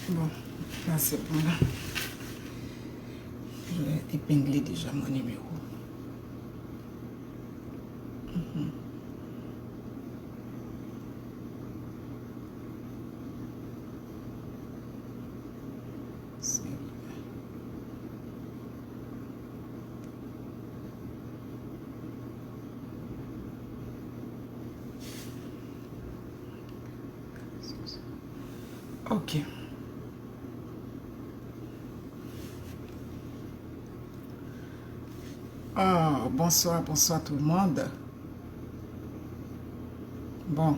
Bon, là c'est bon là. Je vais épingler déjà mon numéro. Ok. Oh, bonsoir tout le monde. Bon.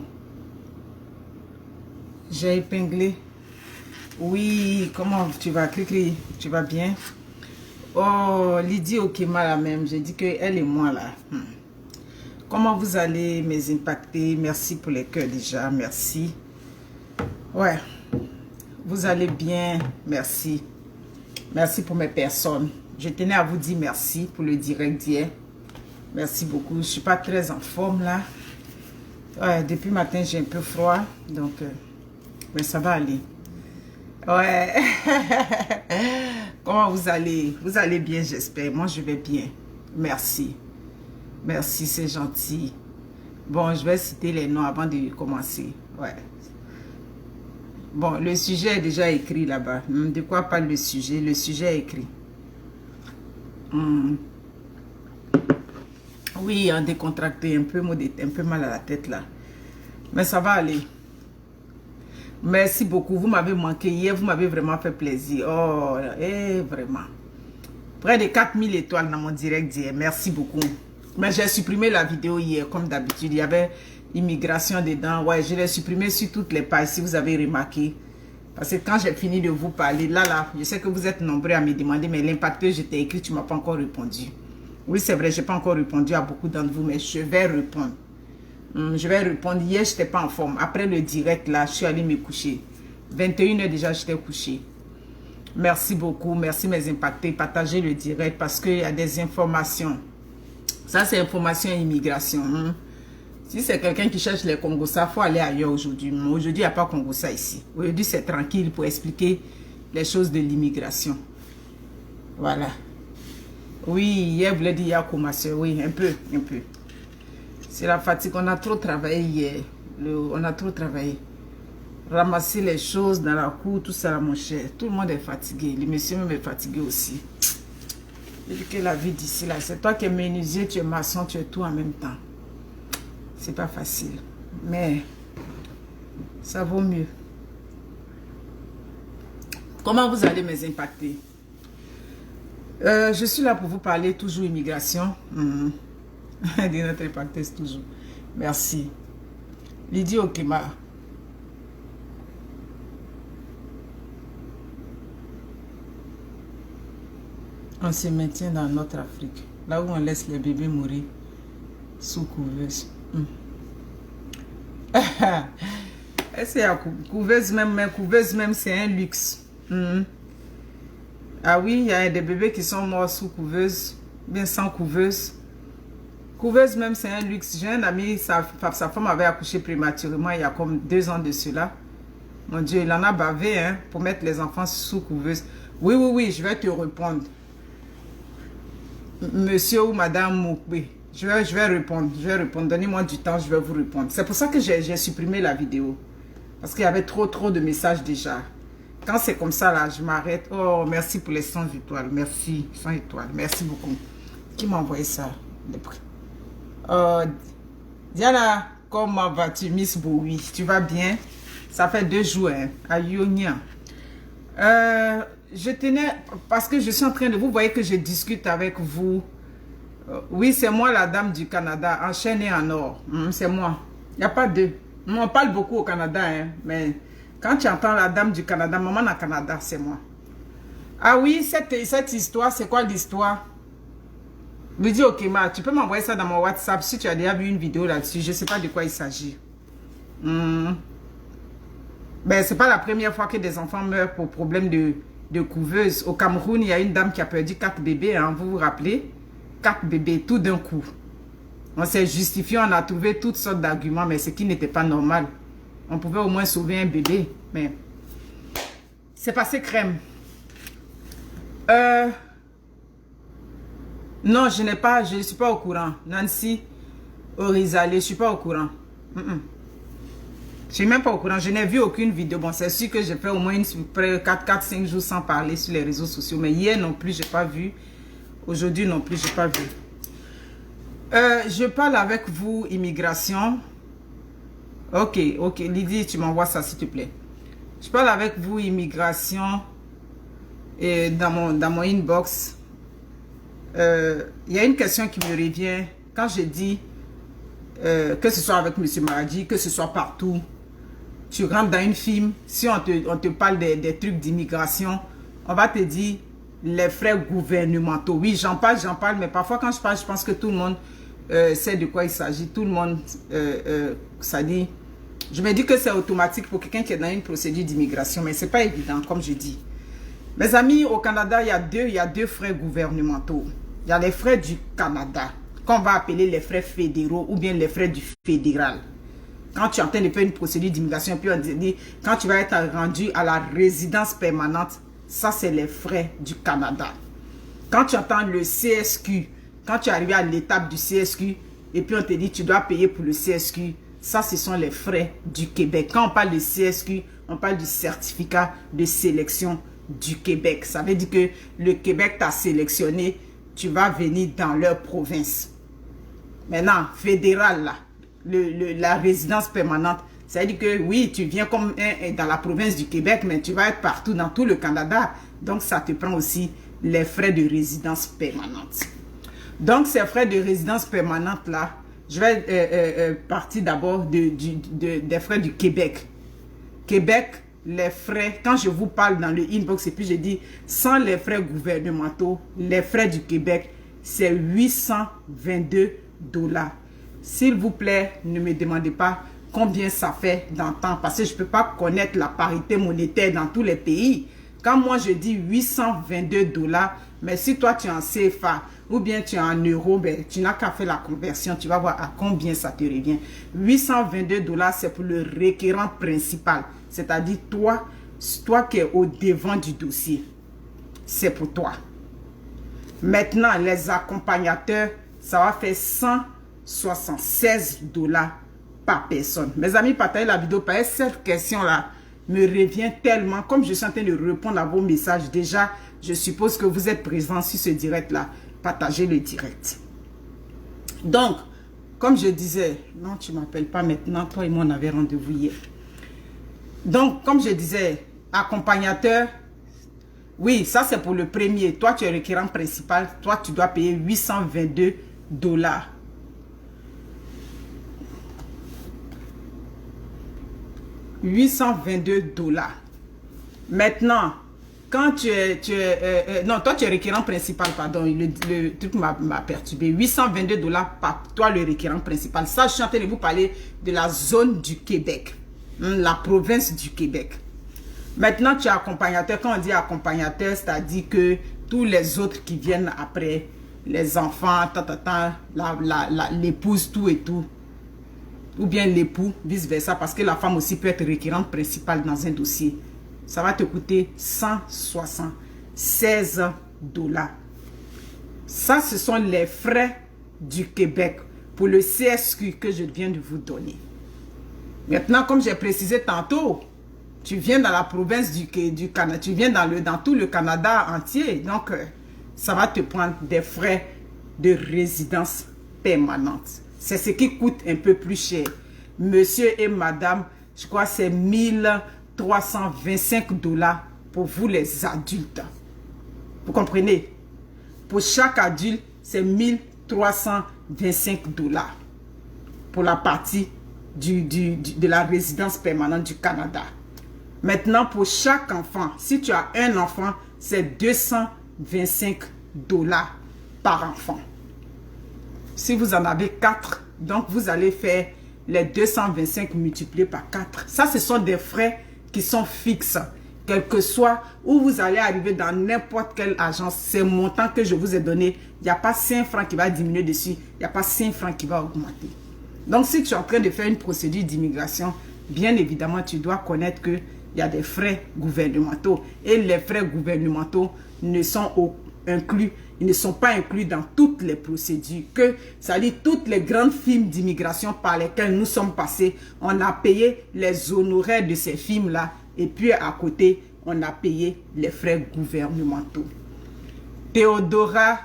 J'ai épinglé. Oui, comment tu vas, Cricri? Tu vas bien? Oh, Lydie Okema la même. J'ai dit que elle et moi là. Comment vous allez, mes impactés? Merci pour les cœurs déjà. Merci. Ouais. Vous allez bien. Merci. Merci pour mes personnes. Je tenais à vous dire merci pour le direct d'hier. Merci beaucoup. Je ne suis pas très en forme là. Ouais, depuis matin, j'ai un peu froid. Donc, mais ça va aller. Ouais. Comment vous allez? Vous allez bien, j'espère. Moi, je vais bien. Merci. Merci, c'est gentil. Bon, je vais citer les noms avant de commencer. Ouais. Bon, le sujet est déjà écrit là-bas. De quoi parle le sujet? Le sujet est écrit. Oui, en décontracté, un peu mal à la tête là. Mais ça va aller. Merci beaucoup. Vous m'avez manqué hier. Vous m'avez vraiment fait plaisir. Oh, vraiment. Près de 4000 étoiles dans mon direct d'hier. Merci beaucoup. Mais j'ai supprimé la vidéo hier, comme d'habitude. Il y avait immigration dedans. Ouais, je l'ai supprimé sur toutes les pages, si vous avez remarqué. Parce que quand j'ai fini de vous parler, là, je sais que vous êtes nombreux à me demander, mais l'impacteur, je t'ai écrit, tu ne m'as pas encore répondu. Oui, c'est vrai, je n'ai pas encore répondu à beaucoup d'entre vous, mais je vais répondre. Je vais répondre. Hier, je n'étais pas en forme. Après le direct, là, je suis allée me coucher. 21h déjà, j'étais couchée. Merci beaucoup. Merci mes impactés. Partagez le direct parce qu'il y a des informations. Ça, c'est information immigration. Si c'est quelqu'un qui cherche les Congossas, il faut aller ailleurs aujourd'hui. Aujourd'hui, il n'y a pas Congossas ici. Aujourd'hui, c'est tranquille pour expliquer les choses de l'immigration. Voilà. Oui, hier, vous l'avez dit, il y a comme ma soeur. Oui, un peu. C'est la fatigue. On a trop travaillé hier. On a trop travaillé. Ramasser les choses dans la cour, tout ça, mon cher. Tout le monde est fatigué. Le monsieur même est fatigué aussi. Je dis que la vie d'ici là, c'est toi qui es menuisier, tu es maçon, tu es tout en même temps. C'est pas facile. Mais ça vaut mieux. Comment vous allez mes impactés? Je suis là pour vous parler toujours immigration. De notre impacteuse toujours. Merci. Lydie Okema. On se maintient dans notre Afrique, là où on laisse les bébés mourir sous couveuse. C'est la couveuse même, mais couveuse même, c'est un luxe. Ah oui, il y a des bébés qui sont morts sous couveuse, bien sans couveuse. Couveuse même, c'est un luxe. J'ai un ami, sa femme avait accouché prématurément il y a comme 2 ans de cela. Mon Dieu, il en a bavé pour mettre les enfants sous couveuse. Oui, je vais te répondre. Monsieur ou madame Moukbe, je vais répondre. Donnez-moi du temps, je vais vous répondre. C'est pour ça que j'ai supprimé la vidéo. Parce qu'il y avait trop de messages déjà. Quand c'est comme ça, là, je m'arrête. Oh, merci pour les 100 étoiles. Merci, 100 étoiles. Merci beaucoup. Qui m'a envoyé ça? Diana, comment vas-tu, Miss Bowie? Tu vas bien? Ça fait 2 jours, à Yonia. Je tenais, parce que je suis en train de, vous voyez que je discute avec vous. Oui, c'est moi la dame du Canada, enchaînée en or. C'est moi. Il n'y a pas deux. On parle beaucoup au Canada, mais quand tu entends la dame du Canada, maman au Canada, c'est moi. Ah oui, cette histoire, c'est quoi l'histoire? Me dis, ok, tu peux m'envoyer ça dans mon WhatsApp si tu as déjà vu une vidéo là-dessus. Je ne sais pas de quoi il s'agit. Ben, c'est pas la première fois que des enfants meurent pour problème de couveuse. Au Cameroun, il y a une dame qui a perdu 4 bébés, vous vous rappelez? 4 bébés, tout d'un coup. On s'est justifié, on a trouvé toutes sortes d'arguments, mais ce qui n'était pas normal. On pouvait au moins sauver un bébé, mais C'est passé crème. Non, je ne suis pas au courant. Nancy Orizale, je ne suis pas au courant. Je ne suis même pas au courant. Je n'ai vu aucune vidéo. Bon, c'est sûr que j'ai fait au moins 4-5 jours sans parler sur les réseaux sociaux. Mais hier non plus, je n'ai pas vu. Aujourd'hui non plus, je n'ai pas vu. Je parle avec vous, immigration. Ok. Lydie, tu m'envoies ça, s'il te plaît. Je parle avec vous, immigration. Et dans mon inbox, il y a une question qui me revient. Quand je dis, que ce soit avec M. Maradi, que ce soit partout, tu rentres dans une film, si on te parle des trucs d'immigration, on va te dire les frais gouvernementaux. Oui, j'en parle, mais parfois quand je parle, je pense que tout le monde sait de quoi il s'agit. Tout le monde, ça dit, je me dis que c'est automatique pour quelqu'un qui est dans une procédure d'immigration, mais ce n'est pas évident, comme je dis. Mes amis, au Canada, il y a deux frais gouvernementaux. Il y a les frais du Canada, qu'on va appeler les frais fédéraux ou bien les frais du fédéral. Quand tu es en train de faire une procédure d'immigration, puis on te dit, quand tu vas être rendu à la résidence permanente, ça c'est les frais du Canada. Quand tu entends le CSQ, quand tu es arrivé à l'étape du CSQ, et puis on te dit, tu dois payer pour le CSQ, ça ce sont les frais du Québec. Quand on parle de CSQ, on parle du certificat de sélection du Québec. Ça veut dire que le Québec t'a sélectionné, tu vas venir dans leur province. Maintenant, fédéral, là, la résidence permanente, ça veut dire que oui, tu viens comme dans la province du Québec, mais tu vas être partout dans tout le Canada. Donc, ça te prend aussi les frais de résidence permanente. Donc, ces frais de résidence permanente, là, je vais partir d'abord des frais du Québec. Québec, les frais, quand je vous parle dans le inbox et puis je dis sans les frais gouvernementaux, les frais du Québec, c'est 822 $. S'il vous plaît, ne me demandez pas combien ça fait dans le temps parce que je ne peux pas connaître la parité monétaire dans tous les pays. Quand moi je dis 822 $, mais si toi tu es en CFA ou bien tu es en euros, ben, tu n'as qu'à faire la conversion, tu vas voir à combien ça te revient. 822 $, c'est pour le requérant principal. C'est-à-dire toi qui es au devant du dossier. C'est pour toi. Maintenant, les accompagnateurs, ça va faire 176 $ par personne. Mes amis, partagez la vidéo parce que cette question-là me revient tellement. Comme je suis en train de répondre à vos messages, déjà, je suppose que vous êtes présents sur ce direct-là. Partagez le direct. Donc, comme je disais, non, tu ne m'appelles pas maintenant. Toi et moi, on avait rendez-vous hier. Donc, comme je disais, accompagnateur, oui, ça c'est pour le premier. Toi, tu es requérant principal. Toi, tu dois payer 822 $. 822 $. Maintenant, quand non, toi tu es requérant principal, pardon, le truc m'a perturbé. 822 $ par toi le requérant principal. Ça, je suis en train de vous parler de la zone du Québec, la province du Québec. Maintenant, tu es accompagnateur. Quand on dit accompagnateur, c'est-à-dire que tous les autres qui viennent après, les enfants, l'épouse, tout et tout, ou bien l'époux, vice-versa, parce que la femme aussi peut être requérante principale dans un dossier. Ça va te coûter 176 $. Ça, ce sont les frais du Québec pour le CSQ que je viens de vous donner. Maintenant, comme j'ai précisé tantôt, tu viens dans la province du Canada, tu viens dans tout le Canada entier. Donc, ça va te prendre des frais de résidence permanente. C'est ce qui coûte un peu plus cher. Monsieur et madame, je crois que c'est 1325 $ pour vous les adultes. Vous comprenez? Pour chaque adulte, c'est 1325 $ pour la partie de la résidence permanente du Canada. Maintenant, pour chaque enfant, si tu as un enfant, c'est 225 $ par enfant. Si vous en avez 4, donc vous allez faire les 225 multipliés par 4. Ça, ce sont des frais qui sont fixes. Quel que soit où vous allez arriver dans n'importe quelle agence, ces montants que je vous ai donné, il n'y a pas 5 francs qui va diminuer dessus, il n'y a pas 5 francs qui va augmenter. Donc, si tu es en train de faire une procédure d'immigration, bien évidemment, tu dois connaître que il y a des frais gouvernementaux. Et les frais gouvernementaux ne sont inclus, ils ne sont pas inclus dans toutes les procédures. Ça dit toutes les grandes films d'immigration par lesquels nous sommes passés, on a payé les honoraires de ces films-là. Et puis à côté, on a payé les frais gouvernementaux. Théodora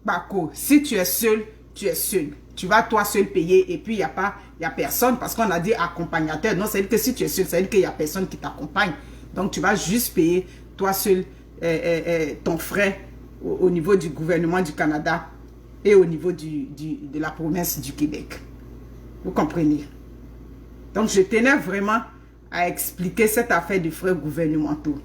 Bako, si tu es seul, tu es seul. Tu vas toi seul payer et puis il y a personne parce qu'on a dit accompagnateur. Non, c'est-à-dire que si tu es seul, c'est-à-dire qu'il n'y a personne qui t'accompagne. Donc tu vas juste payer toi seul ton frais au niveau du gouvernement du Canada et au niveau de la province du Québec. Vous comprenez? Donc je tenais vraiment à expliquer cette affaire de frais gouvernementaux.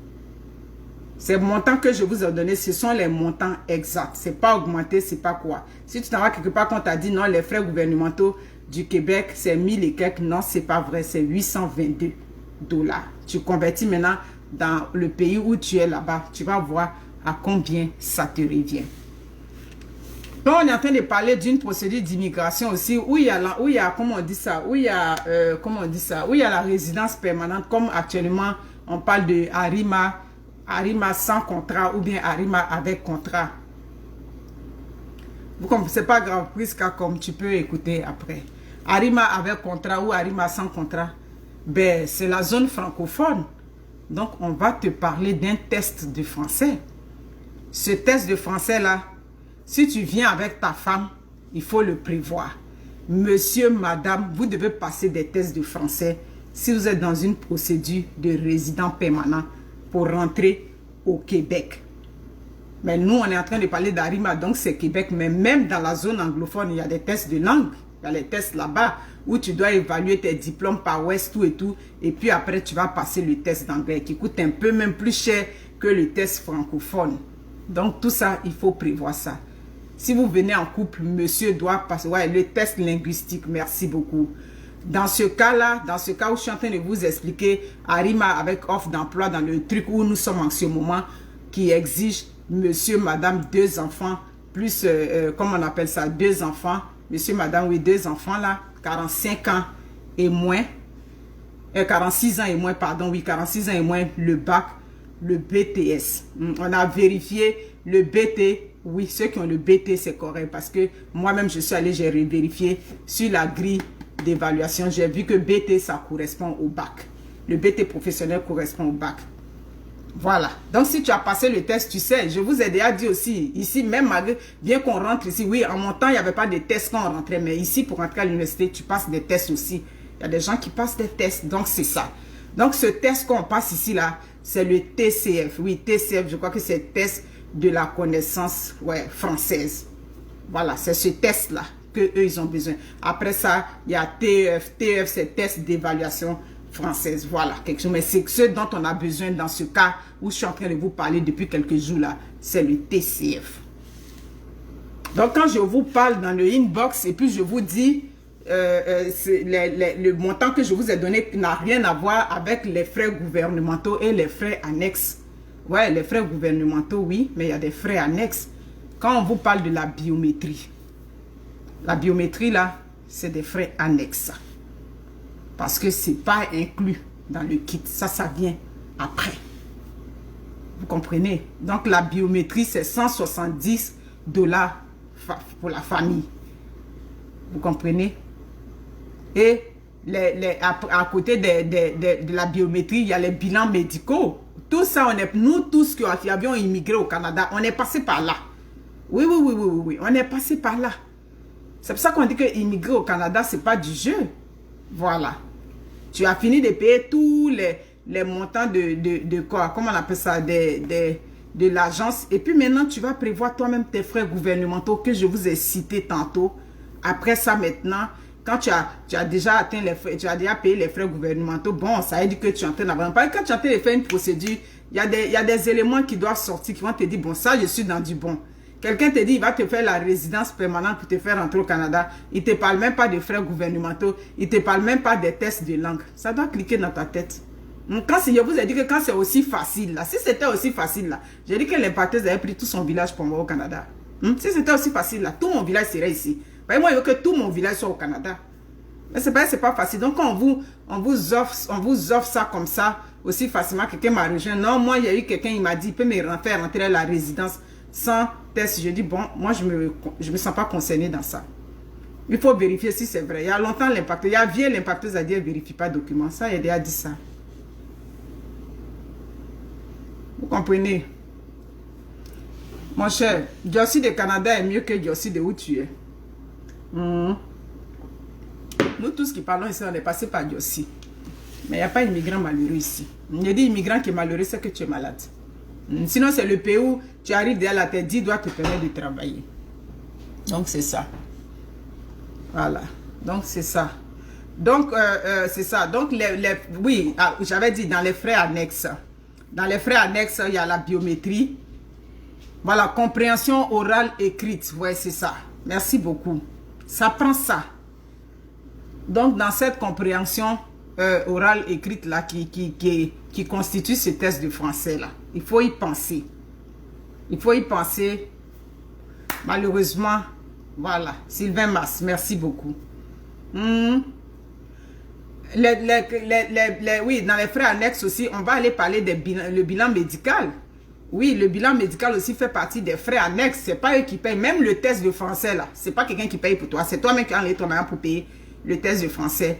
Ces montants que je vous ai donnés, ce sont les montants exacts. Ce n'est pas augmenté, c'est pas quoi. Si tu t'en vas quelque part qu'on t'a dit non, les frais gouvernementaux du Québec, c'est 1000 et quelques. Non, c'est pas vrai, c'est 822 $. Tu convertis maintenant dans le pays où tu es là-bas. Tu vas voir à combien ça te revient. Donc, on est en train de parler d'une procédure d'immigration aussi où il y a, comment on dit ça, où il y a la résidence permanente, comme actuellement, on parle de Arima sans contrat ou bien Arima avec contrat. Vous comprenez, c'est pas grave, Prisca, comme tu peux écouter après. Arima avec contrat ou Arima sans contrat, ben, c'est la zone francophone. Donc, on va te parler d'un test de français. Ce test de français-là, si tu viens avec ta femme, il faut le prévoir. Monsieur, madame, vous devez passer des tests de français si vous êtes dans une procédure de résident permanent pour rentrer au Québec. Mais nous, on est en train de parler d'Arima, donc c'est Québec. Mais même dans la zone anglophone, il y a des tests de langue. Il y a les tests là-bas où tu dois évaluer tes diplômes par Ouest, tout et tout. Et puis après, tu vas passer le test d'anglais qui coûte un peu même plus cher que le test francophone. Donc tout ça, il faut prévoir ça. Si vous venez en couple, monsieur doit passer le test linguistique. Merci beaucoup. Dans ce cas-là, dans ce cas où je suis en train de vous expliquer, Arima avec offre d'emploi dans le truc où nous sommes en ce moment, qui exige monsieur, madame, 2 enfants, plus, comment on appelle ça, 2 enfants, monsieur, madame, oui, 2 enfants là, 45 ans et moins, 46 ans et moins, pardon, oui, 46 ans et moins, le bac, le BTS. On a vérifié le BT, oui, ceux qui ont le BT, c'est correct, parce que moi-même, je suis allé, j'ai vérifié sur la grille d'évaluation, j'ai vu que BT, ça correspond au bac. Le BT professionnel correspond au bac. Voilà. Donc, si tu as passé le test, tu sais, je vous ai déjà dit aussi, ici, même malgré, bien qu'on rentre ici, oui, en mon temps, il n'y avait pas de tests quand on rentrait, mais ici, pour rentrer à l'université, tu passes des tests aussi. Il y a des gens qui passent des tests, donc c'est ça. Donc, ce test qu'on passe ici, là, c'est le TCF. Oui, TCF, je crois que c'est le test de la connaissance française. Voilà, c'est ce test-là qu'eux, ils ont besoin. Après ça, il y a TEF. TEF, c'est test d'évaluation française. Voilà, quelque chose. Mais c'est ce dont on a besoin dans ce cas où je suis en train de vous parler depuis quelques jours là. C'est le TCF. Donc, quand je vous parle dans le inbox et puis je vous dis le montant que je vous ai donné n'a rien à voir avec les frais gouvernementaux et les frais annexes. Ouais, les frais gouvernementaux, oui, mais il y a des frais annexes. Quand on vous parle de la biométrie là, c'est des frais annexes. Parce que ce n'est pas inclus dans le kit. Ça vient après. Vous comprenez? Donc, la biométrie, c'est 170 $ pour la famille. Vous comprenez? Et à côté de la biométrie, il y a les bilans médicaux. Tout ça, nous tous qui avions immigré au Canada, on est passé par là. Oui, on est passé par là. C'est pour ça qu'on dit que immigrer au Canada, ce n'est pas du jeu. Voilà. Tu as fini de payer tous les montants de quoi? Comment on appelle ça? De l'agence. Et puis maintenant, tu vas prévoir toi-même tes frais gouvernementaux que je vous ai cités tantôt. Après ça, maintenant, quand tu as déjà atteint les frais, tu as déjà payé les frais gouvernementaux, bon, ça veut dire que tu es en train d'avoir. Quand tu es en train de faire une procédure, il y a des éléments qui doivent sortir, qui vont te dire, bon, ça, je suis dans du bon. Quelqu'un te dit, il va te faire la résidence permanente pour te faire rentrer au Canada. Il ne te parle même pas de frais gouvernementaux. Il ne te parle même pas des tests de langue. Ça doit cliquer dans ta tête. Donc, je vous ai dit que quand c'est aussi facile, là, si c'était aussi facile, là, j'ai dit que l'impacteuse avait pris tout son village pour moi au Canada. Si c'était aussi facile, là, tout mon village serait ici. Moi, il veut que tout mon village soit au Canada. Mais c'est pas facile. Donc, quand on vous offre ça comme ça, aussi facilement. Quelqu'un m'a rejoint. Non, moi, il y a eu quelqu'un, il m'a dit, il peut me faire rentrer à la résidence sans test. Je dis, bon, moi, je me sens pas concernée dans ça. Il faut vérifier si c'est vrai. Il y a longtemps, l'impacteuse, il y a vieux l'impacteuse a dit, elle ne vérifie pas de documents. Ça, elle a dit ça. Vous comprenez? Mon cher, Jossy de Canada est mieux que Jossy de où tu es. Nous tous qui parlons ici, on est passé par Jossy. Mais il n'y a pas d'immigrant malheureux ici. Il y a des immigrants qui sont malheureux, c'est que tu es malade. Sinon, c'est le pays où tu arrives derrière la tête, 10 doigts te permettent de travailler. Donc, c'est ça. Voilà. Donc, c'est ça. Donc, c'est ça. Donc, oui, j'avais dit dans les frais annexes. Dans les frais annexes, il y a la biométrie. Voilà, compréhension orale écrite. Ouais, c'est ça. Merci beaucoup. Ça prend ça. Donc, dans cette compréhension orale écrite là, qui constitue ce test de français là, il faut y penser. Il faut y penser. Malheureusement, voilà. Sylvain Mass, merci beaucoup. Oui, dans les frais annexes aussi, on va aller parler le bilan médical. Oui, le bilan médical aussi fait partie des frais annexes. C'est pas eux qui payent. Même le test de français, là, c'est pas quelqu'un qui paye pour toi. C'est toi-même qui as ton argent pour payer le test de français.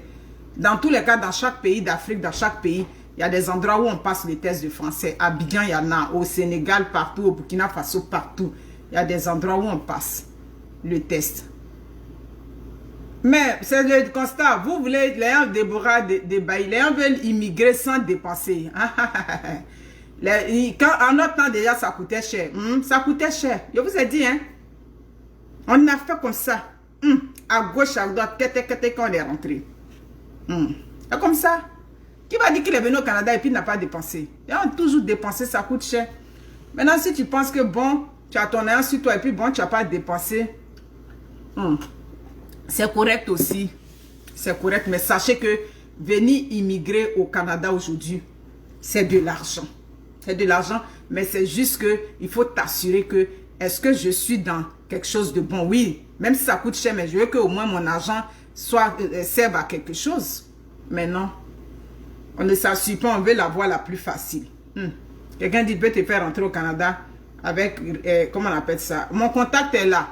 Dans tous les cas, dans chaque pays d'Afrique, dans chaque pays, il y a des endroits où on passe le test de français. À Abidjan, il y en a. Au Sénégal, partout. Au Burkina Faso, partout. Il y a des endroits où on passe le test. Mais c'est le constat. Vous voulez, les gens Déborah Debailly, les gens veulent immigrer sans dépenser. En notre temps déjà, ça coûtait cher. Ça coûtait cher. Je vous ai dit, hein. On a fait comme ça. À gauche, à droite, quand on est rentré. Et comme ça. Qui va dire qu'il est venu au Canada et puis n'a pas dépensé? Et on a toujours dépensé, ça coûte cher. Maintenant, si tu penses que bon, tu as ton argent sur toi et puis bon, tu n'as pas dépensé. C'est correct aussi. C'est correct. Mais sachez que venir immigrer au Canada aujourd'hui, c'est de l'argent. C'est de l'argent, mais c'est juste que il faut t'assurer que est-ce que je suis dans quelque chose de bon? Oui, même si ça coûte cher, mais je veux qu'au moins mon argent serve à quelque chose. Mais non, on ne s'assure pas, on veut la voie la plus facile. Quelqu'un dit, peut te faire rentrer au Canada avec, comment on appelle ça? Mon contact est là.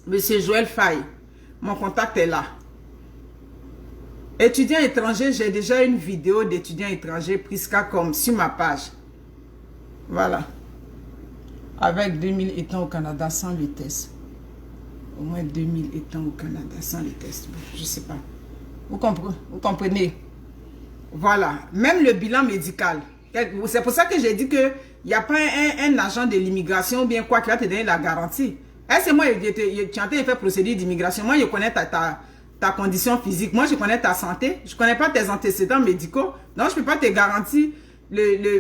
Monsieur Joël Faye, mon contact est là. Étudiants étrangers, j'ai déjà une vidéo d'étudiants étrangers Prisca comme sur ma page. Voilà. Avec 2000 étant au Canada sans le test. Au moins 2000 étant au Canada sans le test. Je ne sais pas. Vous comprenez? Voilà. Même le bilan médical. C'est pour ça que j'ai dit qu'il n'y a pas un agent de l'immigration ou bien quoi qui va te donner la garantie. Est-ce que moi, tu es en train de faire procédure d'immigration? Moi, je connais ta condition physique. Moi, je connais ta santé. Je ne connais pas tes antécédents médicaux. Donc, je ne peux pas te garantir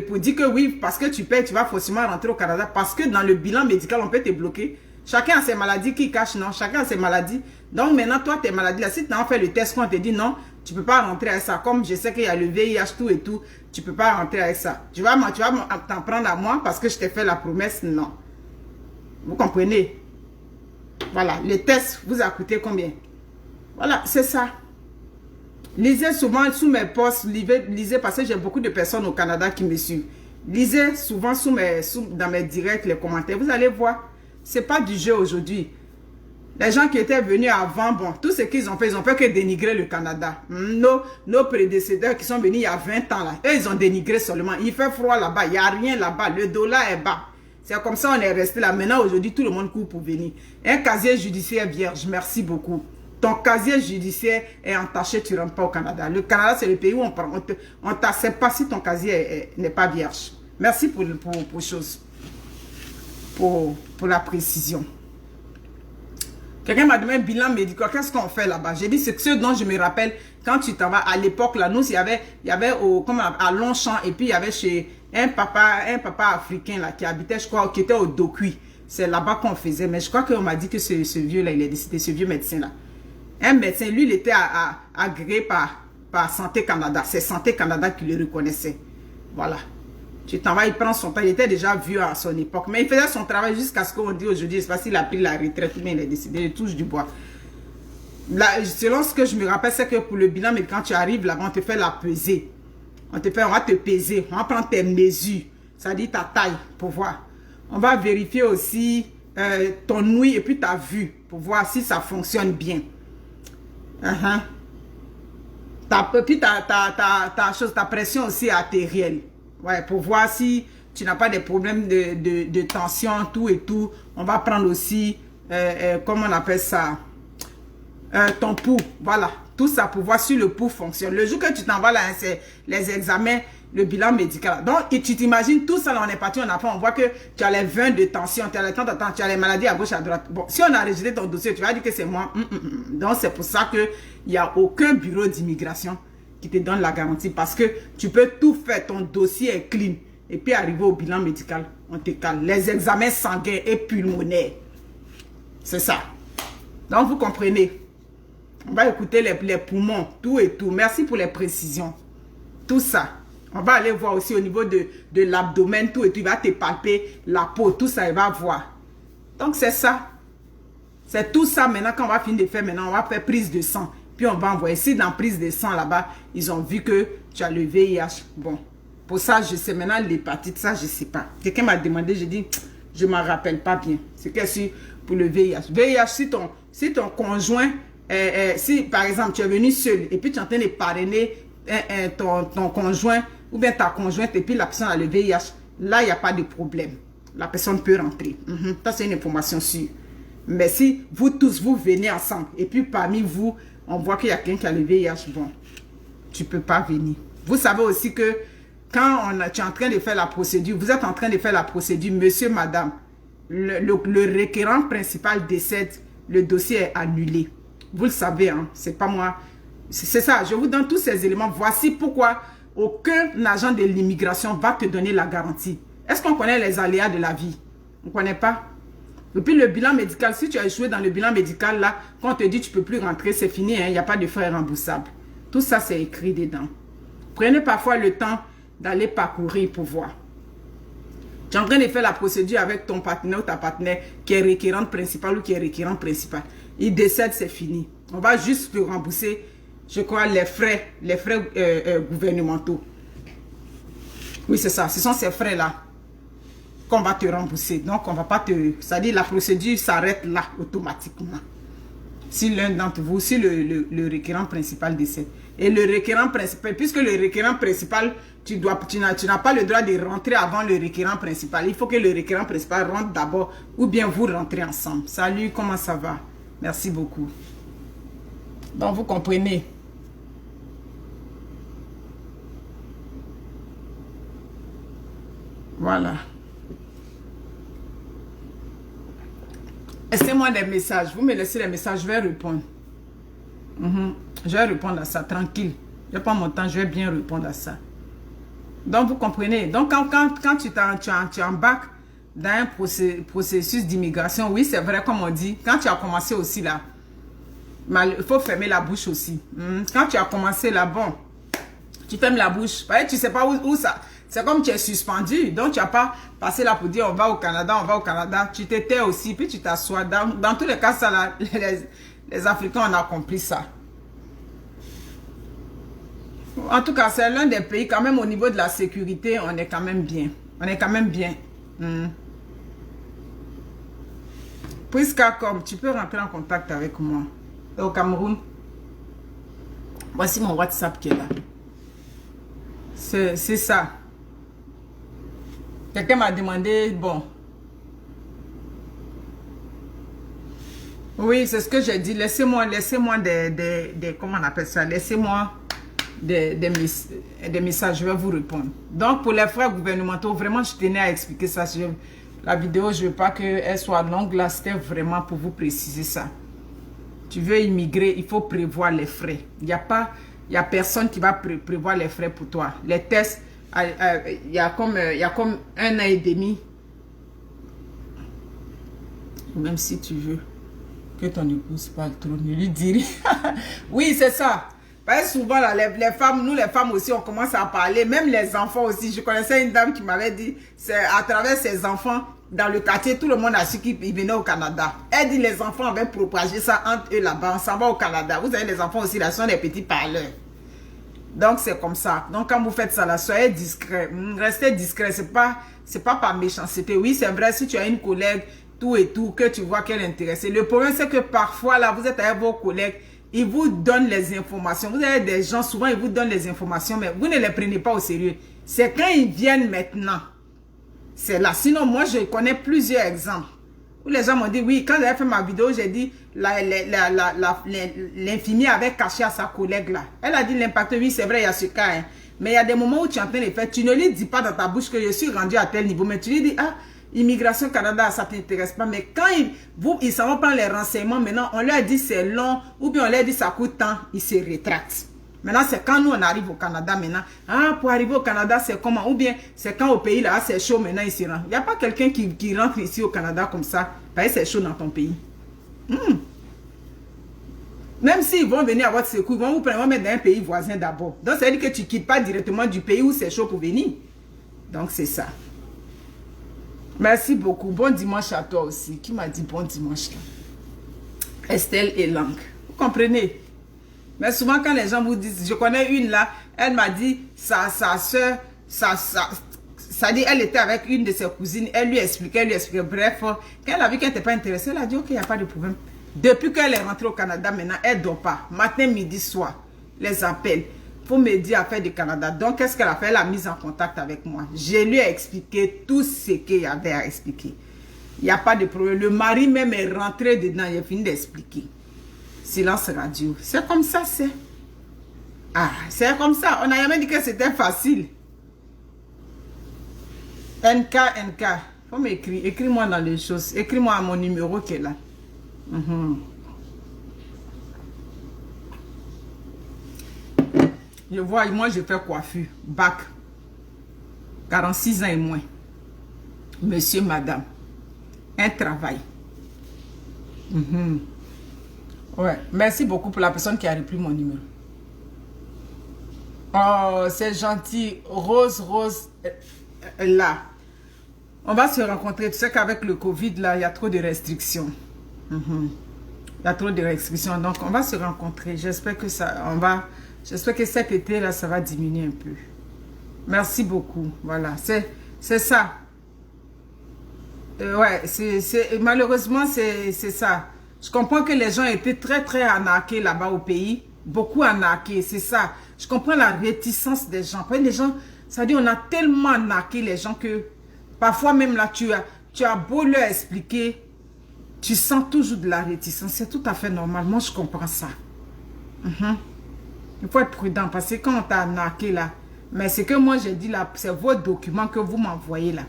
pour dire que oui, parce que tu payes, tu vas forcément rentrer au Canada. Parce que dans le bilan médical, on peut te bloquer. Chacun a ses maladies qui cachent, non? Chacun a ses maladies. Donc, maintenant, toi, tes maladies là, si tu as fait le test, on te dit non, tu ne peux pas rentrer avec ça. Comme je sais qu'il y a le VIH, tout et tout, tu ne peux pas rentrer avec ça. Tu vas t'en prendre à moi parce que je t'ai fait la promesse, non. Vous comprenez? Voilà, le test vous a coûté combien? Voilà, c'est ça. Lisez souvent sous mes posts, lisez parce que j'ai beaucoup de personnes au Canada qui me suivent. Lisez souvent dans mes directs les commentaires. Vous allez voir, c'est pas du jeu aujourd'hui. Les gens qui étaient venus avant, bon, tout ce qu'ils ont fait que dénigrer le Canada. Nos prédécesseurs qui sont venus il y a 20 ans là, eux ils ont dénigré seulement. Il fait froid là-bas, il n'y a rien là-bas, le dollar est bas. C'est comme ça on est resté là. Maintenant aujourd'hui tout le monde court pour venir. Un casier judiciaire vierge, merci beaucoup. Ton casier judiciaire est entaché, tu ne rentres pas au Canada. Le Canada, c'est le pays où on t'accepte pas si ton casier n'est pas vierge. Merci pour la précision. Quelqu'un m'a demandé un bilan médical. Qu'est-ce qu'on fait là-bas? J'ai dit, c'est ce dont je me rappelle quand tu t'en vas. À l'époque, là, nous, il y avait à Longchamp, et puis il y avait chez un papa africain là, qui habitait, je crois, qui était au Dokui. C'est là-bas qu'on faisait. Mais je crois qu'on m'a dit que ce vieux-là, il est décédé, ce vieux médecin-là. Un médecin, lui, il était agréé par Santé Canada. C'est Santé Canada qui le reconnaissait. Voilà. Tu t'en vas, il prend son temps. Il était déjà vieux à son époque. Mais il faisait son travail jusqu'à ce qu'on dit aujourd'hui. Je ne sais pas s'il a pris la retraite ou bien il est décédé. Il touche du bois. Là, selon ce que je me rappelle, c'est que pour le bilan, mais quand tu arrives là-bas, on te fait la pesée. On va te peser, on va prendre tes mesures, ça dit ta taille pour voir. On va vérifier aussi ton ouïe et puis ta vue pour voir si ça fonctionne bien. Puis ta pression aussi artérielle. Ouais, pour voir si tu n'as pas des problèmes de tension, tout et tout. On va prendre aussi, comment on appelle ça, ton pouls. Voilà, tout ça pour voir si le pouls fonctionne. Le jour que tu t'en vas là, c'est les examens, le bilan médical. Donc, et tu t'imagines, tout ça là, on est parti, on voit que tu as les 20 de tension, tu as les maladies à gauche, à droite. Bon, si on a rejeté ton dossier, tu vas dire que c'est moi. Donc, c'est pour ça qu'il n'y a aucun bureau d'immigration qui te donne la garantie. Parce que tu peux tout faire, ton dossier est clean. Et puis, arriver au bilan médical, on te cale. Les examens sanguins et pulmonaires. C'est ça. Donc, vous comprenez. On va écouter les poumons, tout et tout. Merci pour les précisions. Tout ça. On va aller voir aussi au niveau de l'abdomen, tout et tout. Il va te palper la peau, tout ça, il va voir. Donc, c'est ça. C'est tout ça maintenant qu'on va finir de faire. Maintenant, on va faire prise de sang. Puis, on va envoyer. Si dans prise de sang, là-bas, ils ont vu que tu as le VIH. Bon, pour ça, je sais. Maintenant, l'hépatite, ça, je ne sais pas. Quelqu'un m'a demandé, j'ai dit, je ne m'en rappelle pas bien. C'est qu'est-ce pour le VIH. VIH, si ton conjoint, si par exemple, tu es venu seul et puis tu es en train de parrainer ton conjoint ou bien ta conjointe et puis la personne a le VIH, là, il n'y a pas de problème. La personne peut rentrer. Ça, c'est une information sûre. Mais si vous tous, vous venez ensemble et puis parmi vous, on voit qu'il y a quelqu'un qui a le VIH, bon, tu ne peux pas venir. Vous savez aussi que quand tu es en train de faire la procédure, vous êtes en train de faire la procédure, monsieur, madame, le requérant principal décède, le dossier est annulé. Vous le savez, hein, c'est pas moi. C'est ça, je vous donne tous ces éléments. Voici pourquoi aucun agent de l'immigration va te donner la garantie. Est-ce qu'on connaît les aléas de la vie? On ne connaît pas. Et puis le bilan médical, si tu as échoué dans le bilan médical, là, quand on te dit tu ne peux plus rentrer, c'est fini, il n'y a pas de frais remboursables. Tout ça, c'est écrit dedans. Prenez parfois le temps d'aller parcourir pour voir. Tu es en train de faire la procédure avec ton partenaire ou ta partenaire qui est requérante principale ou qui est requérant principal. Il décède, c'est fini. On va juste te rembourser, je crois, les frais gouvernementaux. Oui, c'est ça. Ce sont ces frais-là qu'on va te rembourser. Donc, on va pas te... C'est-à-dire, la procédure s'arrête là, automatiquement. Si l'un d'entre vous, si le requérant principal décède. Et le requérant principal, puisque le requérant principal, tu n'as pas le droit de rentrer avant le requérant principal. Il faut que le requérant principal rentre d'abord ou bien vous rentrez ensemble. Salut, comment ça va? Merci beaucoup. Donc, vous comprenez. Voilà. Laissez-moi des messages. Vous me laissez les messages, je vais répondre. Je vais répondre à ça, tranquille. Je n'ai pas mon temps, je vais bien répondre à ça. Donc, vous comprenez. Donc, quand tu embarques dans un processus d'immigration, oui, c'est vrai, comme on dit, quand tu as commencé aussi là, il faut fermer la bouche aussi. Quand tu as commencé là, bon, tu fermes la bouche. Tu ne sais pas où ça... C'est comme tu es suspendu. Donc, tu n'as pas passé là pour dire on va au Canada, on va au Canada. Tu t'étais aussi, puis tu t'assois. Dans tous les cas, ça, là, les Africains, on a compris ça. En tout cas, c'est l'un des pays, quand même, au niveau de la sécurité, on est quand même bien. On est quand même bien. Prisca, tu peux rentrer en contact avec moi. Au Cameroun. Voici mon WhatsApp qui est là. C'est ça. Quelqu'un m'a demandé, bon. Oui, c'est ce que j'ai dit. Laissez-moi comment on appelle ça? Laissez-moi des messages, je vais vous répondre. Donc, pour les frais gouvernementaux, vraiment, je tenais à expliquer ça. La vidéo, je ne veux pas qu'elle soit longue. Là, c'était vraiment pour vous préciser ça. Tu veux immigrer, il faut prévoir les frais. Il n'y a personne qui va prévoir les frais pour toi. Les tests, il y a comme 1 an et demi. Même si tu veux que ton épouse parle trop, ne lui dis rien. Oui, c'est ça. Parce que souvent, là, les femmes, nous les femmes aussi, on commence à parler. Même les enfants aussi. Je connaissais une dame qui m'avait dit, c'est à travers ses enfants, dans le quartier, tout le monde a su qu'il venait au Canada. Elle dit, les enfants avaient propagé ça entre eux là-bas. On s'en va au Canada. Vous savez, les enfants aussi, là, sont des petits parleurs. Donc, c'est comme ça. Donc, quand vous faites ça, là, soyez discret. Restez discret. C'est pas par méchanceté. Oui, c'est vrai, si tu as une collègue, tout et tout, que tu vois qu'elle est intéressée. Le problème, c'est que parfois, là, vous êtes avec vos collègues, ils vous donnent les informations. Vous avez des gens, souvent, ils vous donnent les informations, mais vous ne les prenez pas au sérieux. C'est quand ils viennent maintenant. C'est là. Sinon, moi, je connais plusieurs exemples. Où les gens m'ont dit, oui, quand j'avais fait ma vidéo, j'ai dit, l'infirmière avait caché à sa collègue là. Elle a dit l'impact, oui, c'est vrai, il y a ce cas. Hein. Mais il y a des moments où tu es en train de faire, tu ne lui dis pas dans ta bouche que je suis rendu à tel niveau, mais tu lui dis, ah, Immigration Canada, ça ne t'intéresse pas. Mais quand ils s'en vont prendre les renseignements, maintenant, on leur dit c'est long, ou bien on leur dit ça coûte tant, ils se rétractent. Maintenant, c'est quand nous, on arrive au Canada, maintenant. Ah, pour arriver au Canada, c'est comment? Ou bien, c'est quand au pays, là, c'est chaud, maintenant, il se rend. Il n'y a pas quelqu'un qui rentre ici au Canada comme ça, parce que c'est chaud dans ton pays. Même s'ils vont venir à votre secours, ils vont vous prendre, mettre dans un pays voisin d'abord. Donc, ça veut dire que tu ne quittes pas directement du pays où c'est chaud pour venir. Donc, c'est ça. Merci beaucoup. Bon dimanche à toi aussi. Qui m'a dit bon dimanche là? Estelle et Lang. Vous comprenez? Mais souvent, quand les gens vous disent, je connais une là, elle m'a dit, sa soeur, ça dit, elle était avec une de ses cousines, elle lui expliquait, bref, quand elle a vu qu'elle n'était pas intéressée, elle a dit, ok, il n'y a pas de problème. Depuis qu'elle est rentrée au Canada, maintenant, elle ne dort pas. Matin, midi, soir, les appels pour me dire affaire du Canada. Donc, qu'est-ce qu'elle a fait? Elle a mis en contact avec moi. Je lui ai expliqué tout ce qu'il y avait à expliquer. Il n'y a pas de problème. Le mari même est rentré dedans, il a fini d'expliquer. Silence radio. C'est comme ça, c'est. Ah, c'est comme ça. On n'a jamais dit que c'était facile. NK. Faut m'écrire. Écris-moi dans les choses. Écris-moi à mon numéro qui est là. Je vois, moi, je fais coiffure. Bac. 46 ans et moins. Monsieur, madame. Un travail. Ouais, merci beaucoup pour la personne qui a repris mon numéro. Oh, c'est gentil. Rose, là. On va se rencontrer. Tu sais qu'avec le Covid, là, il y a trop de restrictions. Il y a trop de restrictions. Donc, on va se rencontrer. J'espère que j'espère que cet été, là, ça va diminuer un peu. Merci beaucoup. Voilà, c'est ça. Ouais, malheureusement, c'est ça. Je comprends que les gens étaient très, très arnaqués là-bas au pays. Beaucoup arnaqués, c'est ça. Je comprends la réticence des gens. Les gens, ça dit, on a tellement arnaqué les gens que parfois même là, tu as beau leur expliquer, tu sens toujours de la réticence. C'est tout à fait normal. Moi, je comprends ça. Il faut être prudent parce que quand on t'a arnaqué là, mais ce que moi j'ai dit là, c'est vos documents que vous m'envoyez là.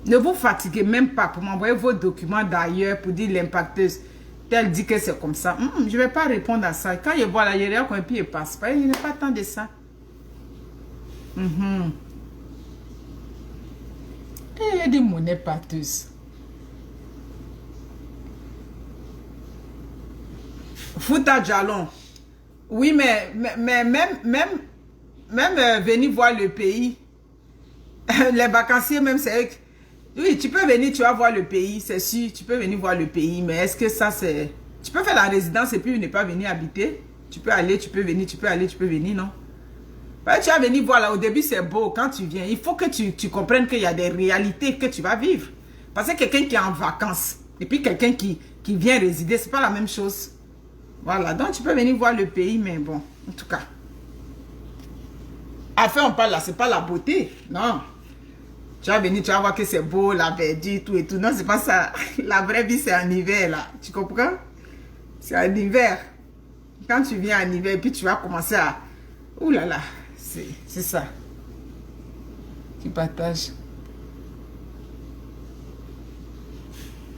Ne vous fatiguez même pas pour m'envoyer vos documents d'ailleurs pour dire l'impacteuse. Elle dit que c'est comme ça. Je ne vais pas répondre à ça. Quand je vois la hiérarchie, et puis il passe pas. Il n'y a pas tant de ça. Il y a des monnaies pâteuses. Fouta Jalon. Oui, mais même venir voir le pays. Les vacanciers, même, c'est eux. Oui, tu peux venir, tu vas voir le pays, c'est sûr. Tu peux venir voir le pays, mais est-ce que ça, c'est... Tu peux faire la résidence et puis ne pas venir habiter. Tu peux aller, tu peux venir, tu peux aller, tu peux venir, non? Ouais, tu vas venir voir là, au début, c'est beau. Quand tu viens, il faut que tu comprennes qu'il y a des réalités que tu vas vivre. Parce que quelqu'un qui est en vacances et puis quelqu'un qui vient résider, c'est pas la même chose. Voilà, donc tu peux venir voir le pays, mais bon, en tout cas. Enfin, on parle là, c'est pas la beauté, non. Tu vas venir, tu vas voir que c'est beau, la verdure, tout et tout. Non, c'est pas ça. La vraie vie, c'est en hiver, là. Tu comprends? C'est en hiver. Quand tu viens en hiver, puis tu vas commencer à... Ouh là là, c'est ça. Qui partage.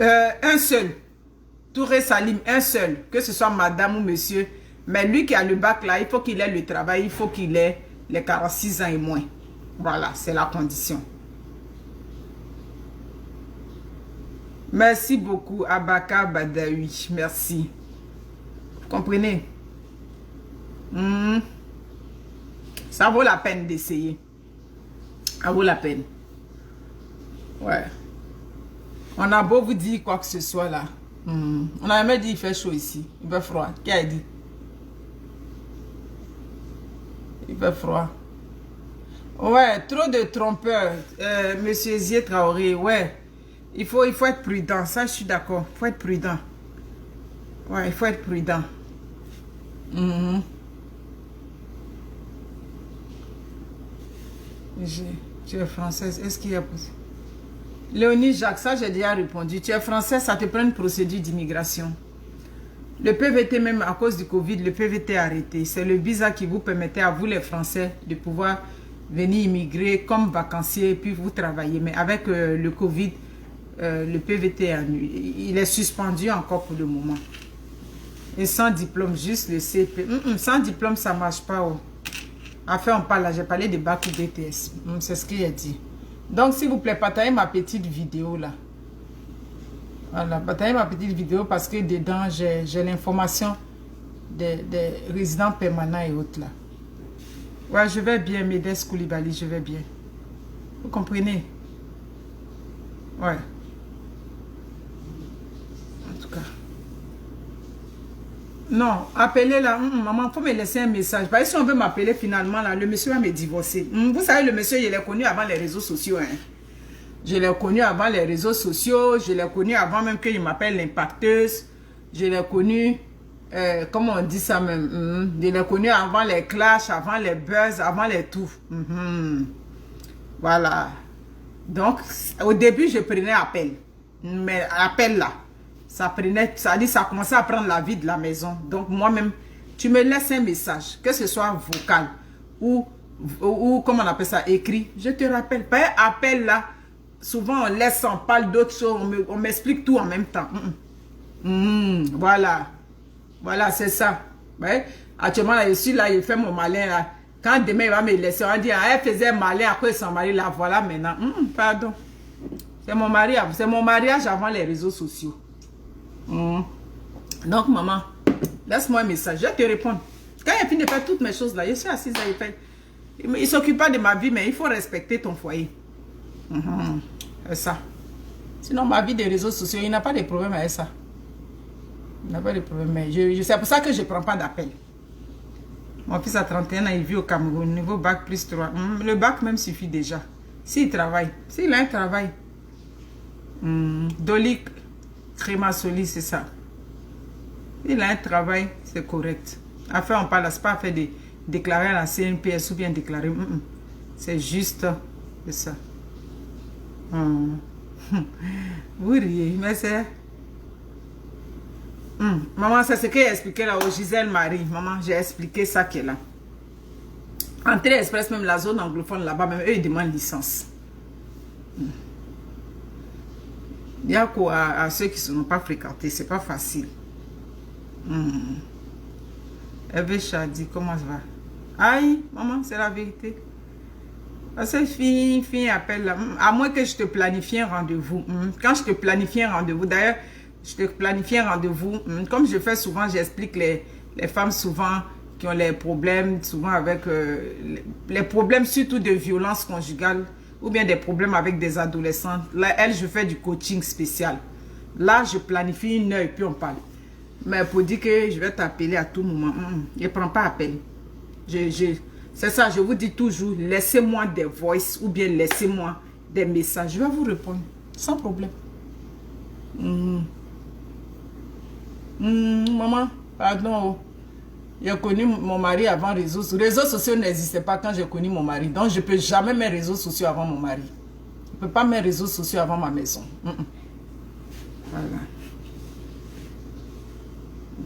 Un seul. Touré Salim, un seul. Que ce soit madame ou monsieur. Mais lui qui a le bac là, il faut qu'il ait le travail, il faut qu'il ait les 46 ans et moins. Voilà, c'est la condition. Merci beaucoup, Abaka Badawi. Merci. Vous comprenez? Ça vaut la peine d'essayer. Ça vaut la peine. Ouais. On a beau vous dire quoi que ce soit là. On a jamais dit il fait chaud ici. Il fait froid. Qui a dit? Il fait froid. Ouais, trop de trompeurs. Monsieur Zié Traoré, ouais. Il faut être prudent. Ça, je suis d'accord. Il faut être prudent. Ouais, il faut être prudent. Tu es française. Est-ce qu'il y a possible? Léonie Jacques, ça j'ai déjà répondu. Tu es français, ça te prend une procédure d'immigration. Le PVT, même à cause du Covid, le PVT est arrêté. C'est le visa qui vous permettait à vous les Français de pouvoir venir immigrer comme vacancier et puis vous travailler. Mais avec le Covid, le PVT est annulé. Il est suspendu encore pour le moment. Et sans diplôme, juste le CP. Sans diplôme, ça ne marche pas. Oh. Enfin, on parle là, j'ai parlé de bac ou BTS. C'est ce qu'il a dit. Donc, s'il vous plaît, partagez ma petite vidéo là. Voilà, partagez ma petite vidéo parce que dedans, j'ai l'information des résidents permanents et autres là. Ouais, je vais bien, Médès Koulibaly, je vais bien. Vous comprenez? Ouais. En tout cas. Non, appelez là, maman, il faut me laisser un message. Parce que si on veut m'appeler finalement, là, le monsieur va me divorcer. Vous savez, le monsieur, il est connu avant les réseaux sociaux. Hein. Je l'ai connu avant les réseaux sociaux. Je l'ai connu avant même qu'il m'appelle l'impacteuse. Je l'ai connu, comment on dit ça même? Je l'ai connu avant les clashs, avant les buzz, avant les tout. Voilà. Donc, au début, je prenais appel. Mais appel là. Ça prenait, ça commençait à prendre la vie de la maison. Donc moi-même, tu me laisses un message, que ce soit vocal ou comment on appelle ça, écrit. Je te rappelle, pas un appel là. Souvent on laisse, on parle d'autres choses, on m'explique tout en même temps. Voilà, voilà, c'est ça. Ouais. Actuellement là, je suis là, il fait mon malin là. Quand demain il va me laisser, on va dire, elle faisait malin après son mari là. Voilà maintenant. Pardon. C'est mon mariage avant les réseaux sociaux. Donc, maman, laisse-moi un message. Je vais te répondre. Quand il finit de faire toutes mes choses là, je suis assise là, il ne s'occupe pas de ma vie, mais il faut respecter ton foyer. C'est ça. Sinon, ma vie des réseaux sociaux, il n'a pas de problème avec ça. Il n'a pas de problème. Mais c'est pour ça que je ne prends pas d'appel. Mon fils a 31 ans, il vit au Cameroun, niveau bac plus 3. Le bac même suffit déjà. S'il travaille, s'il a un travail. Dolic. Crémasoli, c'est ça. Il a un travail, c'est correct. Enfin, on parle, c'est pas fait de déclarer à la CNPS ou bien déclarer. C'est juste ça. Vous riez, mais c'est... Maman, c'est ce que j'ai expliqué là au Gisèle Marie. Maman, j'ai expliqué ça qu'elle a. Entrée Express, même la zone anglophone là-bas, même eux, ils demandent licence. Il y a quoi à ceux qui ne sont pas fréquentés, c'est pas facile. Eve Chadi, comment ça va? Aïe, maman, c'est la vérité. Parce que fille appelle là. À moins que je te planifie un rendez-vous. Quand je te planifie un rendez-vous, d'ailleurs, je te planifie un rendez-vous. Comme je fais souvent, j'explique les femmes souvent qui ont les problèmes, souvent avec les problèmes surtout de violence conjugale. Ou bien des problèmes avec des adolescents. Là, elle, je fais du coaching spécial. Là, je planifie une heure et puis on parle. Mais pour dire que je vais t'appeler à tout moment, je ne prends pas appel. C'est ça, je vous dis toujours, laissez-moi des voices ou bien laissez-moi des messages. Je vais vous répondre, sans problème. Maman, pardon. J'ai connu mon mari avant réseaux sociaux. Réseaux sociaux n'existaient pas quand j'ai connu mon mari. Donc, je ne peux jamais mettre réseaux sociaux avant mon mari. Je ne peux pas mettre réseaux sociaux avant ma maison. Voilà.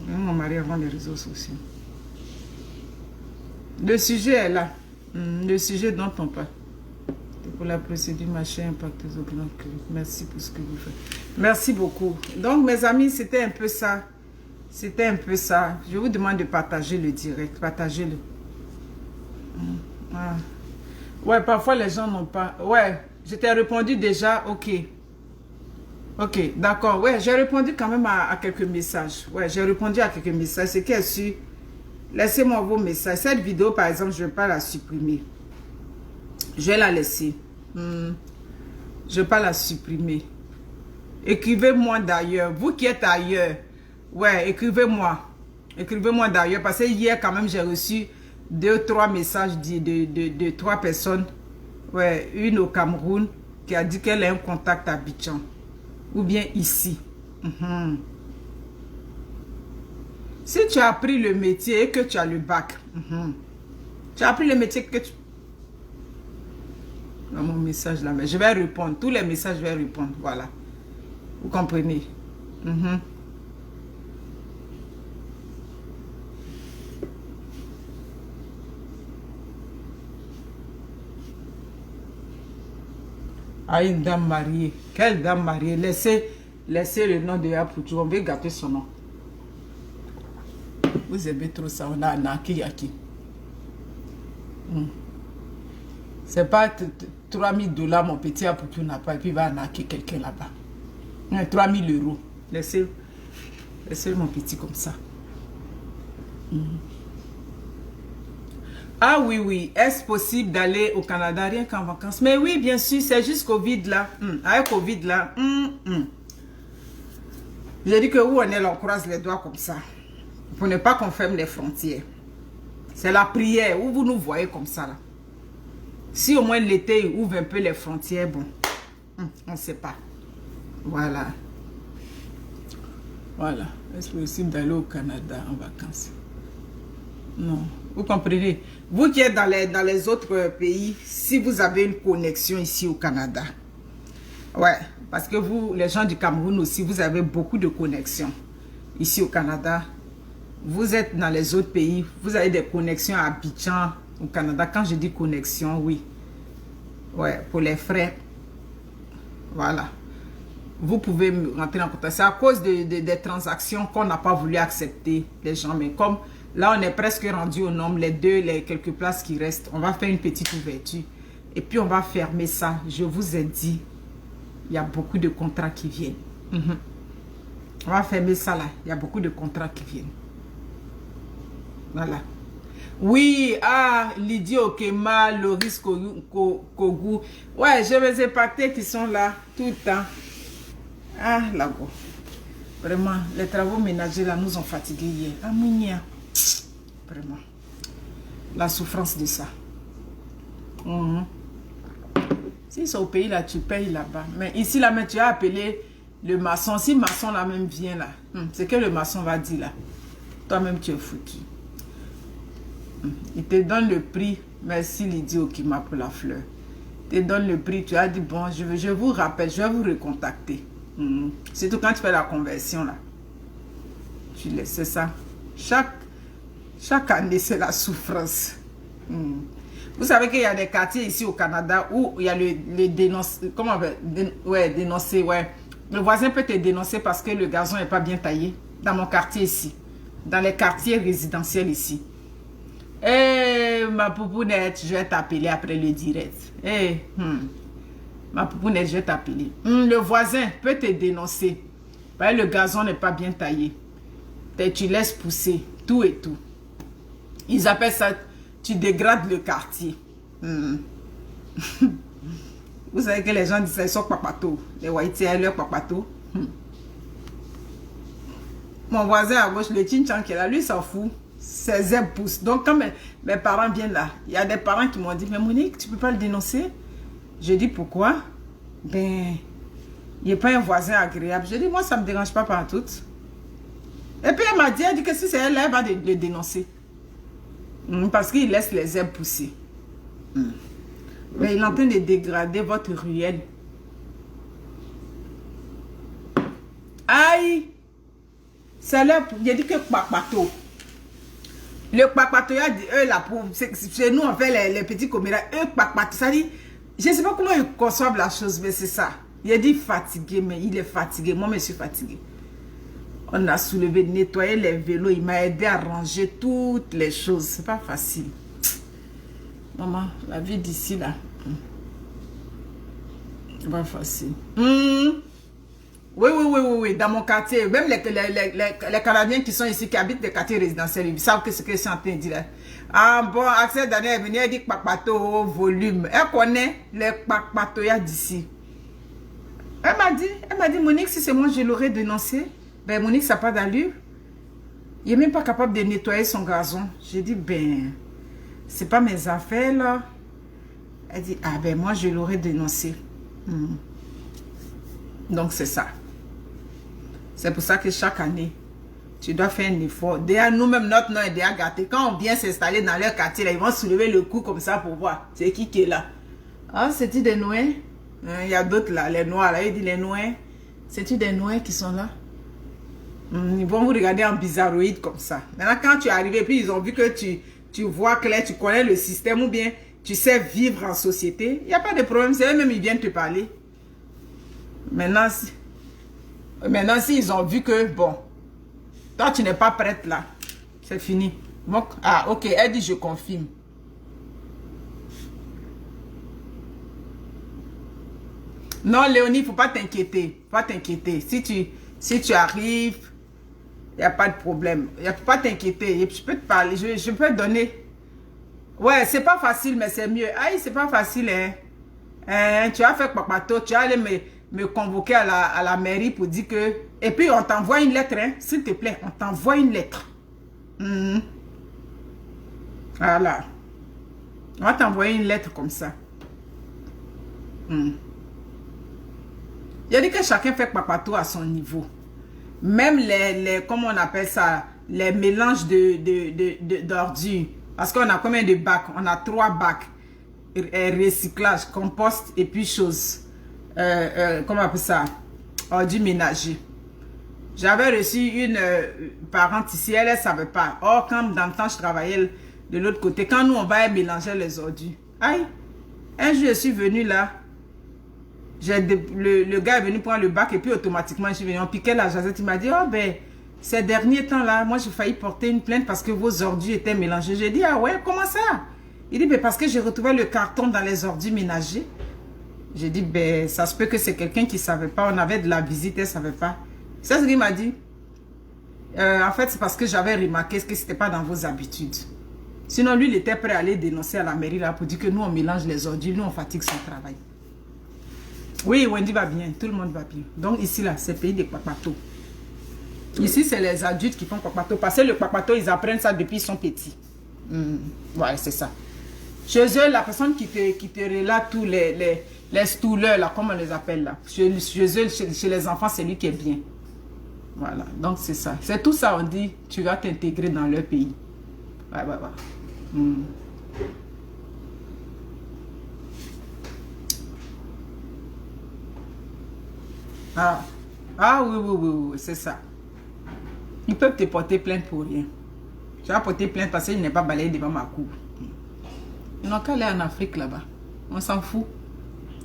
Mon mari avant les réseaux sociaux. Le sujet est là. Le sujet dont on parle. Pour la procédure, machin, impact aux autres. Merci pour ce que vous faites. Merci beaucoup. Donc, mes amis, c'était un peu ça. C'était un peu ça. Je vous demande de partager le direct. Partagez-le. Ouais, parfois les gens n'ont pas... Ouais, je t'ai répondu déjà. Ok. Ok, d'accord. Ouais, j'ai répondu quand même à quelques messages. Ouais, j'ai répondu à quelques messages. C'est qu'elle suit. Laissez-moi vos messages. Cette vidéo, par exemple, je ne vais pas la supprimer. Je vais la laisser. Je ne vais pas la supprimer. Écrivez-moi d'ailleurs. Vous qui êtes ailleurs. Ouais, écrivez-moi. Écrivez-moi d'ailleurs. Parce que hier, quand même, j'ai reçu 2-3 messages de 3 personnes. Ouais, une au Cameroun qui a dit qu'elle a un contact à Abidjan. Ou bien ici. Si tu as appris le métier et que tu as le bac, tu as appris le métier que tu... Dans mon message là, mais je vais répondre. Tous les messages, je vais répondre. Voilà. Vous comprenez? Ah, une dame mariée. Quelle dame mariée? Laissez le nom de Yapoutou. On veut gâter son nom. Vous aimez trop ça. On a Anaki Yaki. C'est pas 3000 $, mon petit Yapoutou n'a pas. Et puis il va arnaquer quelqu'un là-bas. 3000 €. Laissez mon petit comme ça. Ah oui, oui. Est-ce possible d'aller au Canada rien qu'en vacances? Mais oui, bien sûr. C'est juste Covid là. Avec Covid là. J'ai dit que où on est là, on croise les doigts comme ça. Pour ne pas qu'on ferme les frontières. C'est la prière. Où vous nous voyez comme ça là. Si au moins l'été il ouvre un peu les frontières, bon. On ne sait pas. Voilà. Voilà. Est-ce possible d'aller au Canada en vacances? Non. Vous comprenez? Vous qui êtes dans les autres pays, si vous avez une connexion ici au Canada, ouais, parce que vous, les gens du Cameroun aussi, vous avez beaucoup de connexions ici au Canada. Vous êtes dans les autres pays, vous avez des connexions à Abidjan, au Canada. Quand je dis connexion, oui. Ouais, pour les frais. Voilà. Vous pouvez rentrer en contact. C'est à cause des transactions qu'on n'a pas voulu accepter, les gens. Mais comme là, on est presque rendu au nombre, les quelques places qui restent. On va faire une petite ouverture. Et puis, on va fermer ça. Je vous ai dit, il y a beaucoup de contrats qui viennent. On va fermer ça là. Il y a beaucoup de contrats qui viennent. Voilà. Oui, ah, Lydie Okema, Loris Kogou. Ouais, j'ai mes épatés qui sont là tout le temps. Ah, là-bas. Vraiment, les travaux ménagers là nous ont fatigués hier. Ah, Mounia. Vraiment. La souffrance de ça. Si c'est au pays là, tu payes là-bas. Mais ici là, mais tu as appelé le maçon. Si le maçon là même vient là, c'est que le maçon va dire là. Toi-même, tu es foutu. Il te donne le prix. Merci Lydie Okima pour la fleur. Il te donne le prix. Tu as dit, bon, je vous rappelle, je vais vous recontacter. Surtout quand tu fais la conversion là. Tu laisses, c'est ça. Chaque année, c'est la souffrance. Vous savez qu'il y a des quartiers ici au Canada où il y a le dénoncer. Comment on appelle? Ouais, dénoncer, ouais. Le voisin peut te dénoncer parce que le gazon n'est pas bien taillé. Dans mon quartier ici. Dans les quartiers résidentiels ici. Eh, ma poupounette, je vais t'appeler après le direct. Eh, ma poupounette, je vais t'appeler. Le voisin peut te dénoncer. Parce que le gazon n'est pas bien taillé. Tu laisses pousser tout et tout. Ils appellent ça, tu dégrades le quartier. Vous savez que les gens disent ça, ils sont papato. Les Haïtiens, leur papato. Mon voisin à gauche, le Chinchan qui est là, lui s'en fout. Ses ailes poussent. Donc quand mes parents viennent là, il y a des parents qui m'ont dit, mais Monique, tu ne peux pas le dénoncer? Je dis, pourquoi? Ben, il n'est pas un voisin agréable. Je dis, moi, ça ne me dérange pas partout. Et puis elle m'a dit, que si c'est elle, elle va le dénoncer. Parce qu'il laisse les herbes pousser. Mais il est en train de dégrader votre ruelle. Aïe! C'est là, il a dit que Kpakpato. Le Kpakpato, eux là, chez nous on fait les petits comédiens. Eux Kpakpato, ça dit, je ne sais pas comment ils conçoivent la chose, mais c'est ça. Il a dit fatigué, mais il est fatigué. Moi, je suis fatigué. On a soulevé, nettoyé les vélos. Il m'a aidé à ranger toutes les choses. C'est pas facile. Maman, la vie d'ici là. C'est pas facile. Oui. Dans mon quartier, même les Canadiens qui sont ici, qui habitent les quartiers résidentiels, ils savent que ce que je suis en train de dire. Ah bon, Axel Daniel est venu, elle dit Kpakpato volume. Elle connaît les Kpakpatoya d'ici. Elle m'a dit, Monique, si c'est moi, je l'aurais dénoncé. Ben, Monique, ça n'a pas d'allure. Il n'est même pas capable de nettoyer son gazon. J'ai dit, ben, c'est pas mes affaires là. Elle dit, ah ben moi je l'aurais dénoncé. Donc c'est ça. C'est pour ça que chaque année, tu dois faire un effort. Déjà nous-mêmes, notre nom est déjà gâté. Quand on vient s'installer dans leur quartier, là, ils vont soulever le cou comme ça pour voir. C'est qui est là. Ah, c'est-tu des Noirs? Il y a d'autres là, les Noirs là. Il dit les Noirs. C'est-tu des Noirs qui sont là? Ils vont vous regarder en bizarroïde comme ça. Maintenant, quand tu es arrivé, puis ils ont vu que tu vois clair, tu connais le système ou bien tu sais vivre en société, il n'y a pas de problème. C'est eux-mêmes, ils viennent te parler. Maintenant, s'ils ont vu que, bon, toi, tu n'es pas prête là, c'est fini. Donc, ah, ok, elle dit, je confirme. Non, Léonie, il ne faut pas t'inquiéter. Pas t'inquiéter. Si tu arrives, il n'y a pas de problème. Il ne faut pas t'inquiéter. Je peux te parler. Je peux te donner. Ouais, c'est pas facile, mais c'est mieux. Aïe, c'est pas facile, hein. Tu as fait papato, tu as allé me convoquer à la mairie pour dire que... Et puis, on t'envoie une lettre, hein. S'il te plaît, on t'envoie une lettre. Voilà. On va t'envoyer une lettre comme ça. Il a dit que chacun fait papato à son niveau. Même comment on appelle ça, les mélanges d'ordures. Parce qu'on a combien de bacs? On a 3 bacs. Recyclage, compost et puis chose. Comment on appelle ça? Ordures ménager. J'avais reçu une parente ici, elle ne savait pas. Or, quand dans le temps je travaillais de l'autre côté, quand nous on va mélanger les ordures. Aïe! Un jour je suis venu là. Le gars est venu prendre le bac et puis automatiquement je suis venu. On piquait la jasette. Il m'a dit, oh ben, ces derniers temps-là, moi j'ai failli porter une plainte parce que vos ordures étaient mélangées. J'ai dit, ah ouais, comment ça? Il dit, ben parce que j'ai retrouvé le carton dans les ordures ménagées. J'ai dit, ben ça se peut que c'est quelqu'un qui ne savait pas. On avait de la visite, elle ne savait pas. C'est ce qu'il m'a dit. En fait, c'est parce que j'avais remarqué que ce n'était pas dans vos habitudes. Sinon, lui, il était prêt à aller dénoncer à la mairie là pour dire que nous, on mélange les ordures, nous, on fatigue son travail. Oui, Wendy va bien, tout le monde va bien. Donc ici, là, c'est le pays des papatos. Ici, c'est les adultes qui font papato. Parce que le papato, ils apprennent ça depuis qu'ils sont petits. Ouais, c'est ça. Chez eux, la personne qui te relate tous les stouleurs, là, comme on les appelle là. Chez eux, chez les enfants, c'est lui qui est bien. Voilà, donc c'est ça. C'est tout ça, on dit, tu vas t'intégrer dans leur pays. Ouais. Oui, c'est ça. Ils peuvent te porter plainte pour rien. Tu vas porter plainte parce qu'il n'est pas balayé devant ma cour. Ils n'ont qu'à aller en Afrique là-bas. On s'en fout.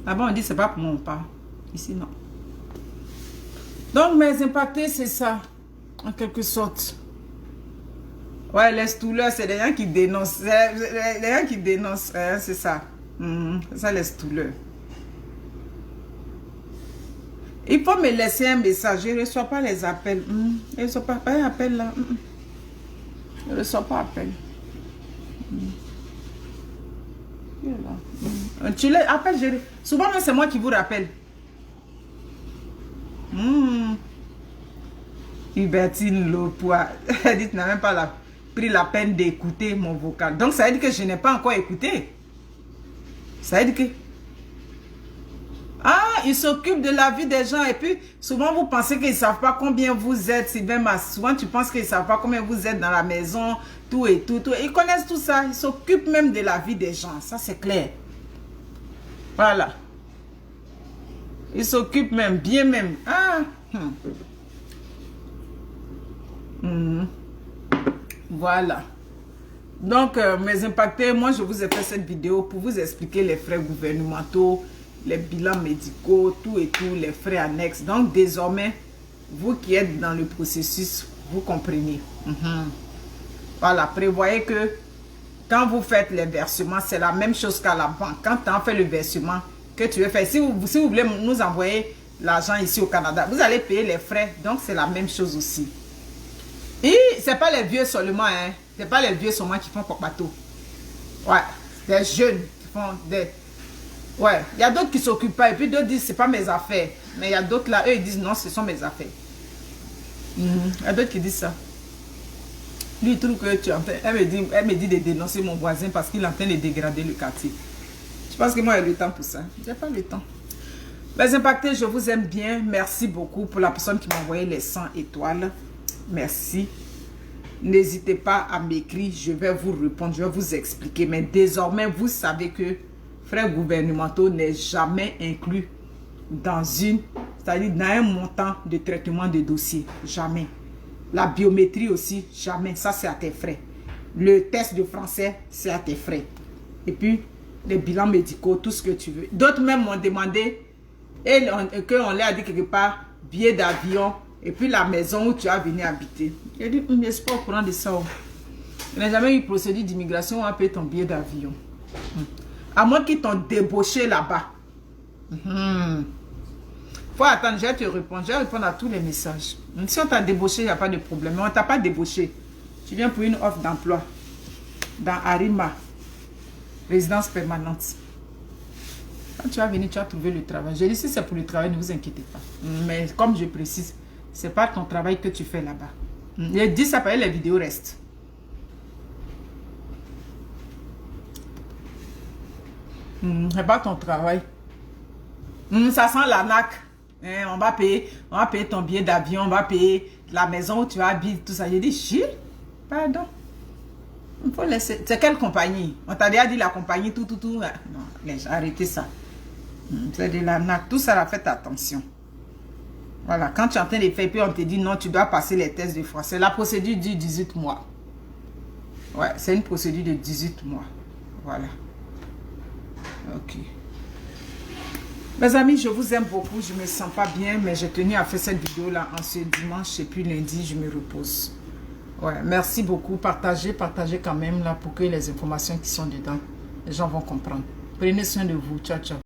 Là-bas, on dit c'est pas pour moi on part. Ici, non. Donc, mes impactés, c'est ça. En quelque sorte. Ouais, les stouleurs, c'est des gens qui dénoncent. Les gens qui dénoncent, c'est ça. C'est ça, les stouleurs. Il faut me laisser un message. Je ne reçois pas les appels. Je ne reçois pas un appel là. Je ne reçois pas appel. Tu les appelles. Souvent, c'est moi qui vous rappelle. Hubertine Lopois. Elle dit, tu n'as même pas pris la peine d'écouter mon vocal. Donc, ça veut dire que je n'ai pas encore écouté. Ça veut dire que... Ah, ils s'occupent de la vie des gens. Et puis, souvent, vous pensez qu'ils ne savent pas combien vous êtes, Sylvain Mas. Souvent, tu penses qu'ils ne savent pas combien vous êtes dans la maison, tout et tout. Ils connaissent tout ça. Ils s'occupent même de la vie des gens. Ça, c'est clair. Voilà. Ils s'occupent même, bien même. Voilà. Donc, mes impactés, moi, je vous ai fait cette vidéo pour vous expliquer les frais gouvernementaux, les bilans médicaux, tout et tout, les frais annexes. Donc, désormais, vous qui êtes dans le processus, vous comprenez. Voilà, prévoyez que quand vous faites les versements, c'est la même chose qu'à la banque. Quand tu en fais le versement que tu veux faire, si vous voulez nous envoyer l'argent ici au Canada, vous allez payer les frais. Donc, c'est la même chose aussi. Et ce n'est pas les vieux seulement, hein. Ce n'est pas les vieux seulement qui font papato. Ouais, des jeunes qui font des... Ouais, il y a d'autres qui ne s'occupent pas. Et puis d'autres disent, ce n'est pas mes affaires. Mais il y a d'autres là, eux, ils disent, non, ce sont mes affaires. Il y a d'autres qui disent ça. Lui, il trouve que tu es en train... Elle me dit de dénoncer mon voisin parce qu'il est en train de dégrader le quartier. Je pense que moi, j'ai le temps pour ça. J'ai pas le temps. Les impactés, je vous aime bien. Merci beaucoup pour la personne qui m'a envoyé les 100 étoiles. Merci. N'hésitez pas à m'écrire. Je vais vous répondre. Je vais vous expliquer. Mais désormais, vous savez que frais gouvernementaux n'est jamais inclus dans c'est-à-dire dans un montant de traitement de dossier. Jamais. La biométrie aussi, jamais. Ça, c'est à tes frais. Le test de français, c'est à tes frais. Et puis, les bilans médicaux, tout ce que tu veux. D'autres même m'ont demandé, et qu'on leur a dit quelque part, billet d'avion, et puis la maison où tu as venu habiter. J'ai dit, je ne suis pas au courant de ça. Il n'y a jamais eu procédure d'immigration où on a payé ton billet d'avion. À moins qu'ils t'ont débauché là-bas. Faut attendre, je vais te répondre. Je vais répondre à tous les messages. Si on t'a débauché, il n'y a pas de problème. Mais on ne t'a pas débauché. Tu viens pour une offre d'emploi. Dans Arima. Résidence permanente. Quand tu vas venir, tu as trouvé le travail. Je dis, si c'est pour le travail, ne vous inquiétez pas. Mais comme je précise, ce n'est pas ton travail que tu fais là-bas. Je dis ça parce que les vidéos restent. C'est pas ton travail. Ça sent l'arnaque. On va payer ton billet d'avion, on va payer la maison où tu habites, tout ça. J'ai dit, Gilles, pardon. Il faut laisser. C'est quelle compagnie? On t'a déjà dit la compagnie, tout. Non, arrêtez ça. C'est de l'arnaque. Tout ça, faites attention. Voilà, quand tu es en train de faire, puis on te dit non, tu dois passer les tests de français. La procédure dit 18 mois. Ouais, c'est une procédure de 18 mois. Voilà. Ok. Mes amis, je vous aime beaucoup. Je ne me sens pas bien, mais j'ai tenu à faire cette vidéo-là en ce dimanche. Et puis lundi, je me repose. Ouais, merci beaucoup. Partagez quand même là pour que les informations qui sont dedans, les gens vont comprendre. Prenez soin de vous. Ciao, ciao.